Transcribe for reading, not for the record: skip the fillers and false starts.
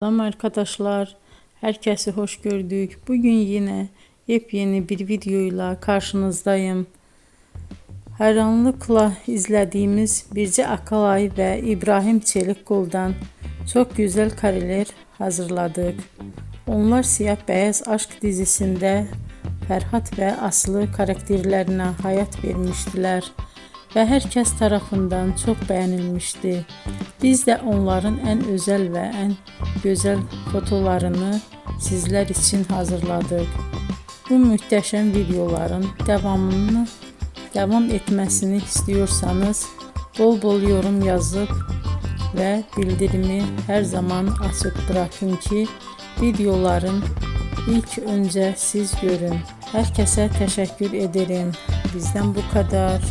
Selam arkadaşlar, herkese hoş gördük. Bugün yine yepyeni bir videoyla karşınızdayım. Hayranlıkla izlediğimiz Birce Akalay ve İbrahim Çelikkol'dan çok güzel kareler hazırladık. Onlar Siyah Beyaz Aşk dizisinde Ferhat ve Aslı karakterlerine hayat vermiştiler ve herkes tarafından çok beğenilmişti. Biz de onların en özel ve en güzel fotolarını sizler için hazırladık. Bu muhteşem videoların devam etmesini istiyorsanız bol bol yorum yazıp ve bildirimi her zaman açık bırakın ki videoların ilk önce siz görün. Herkese teşekkür ederim. Bizden bu kadar.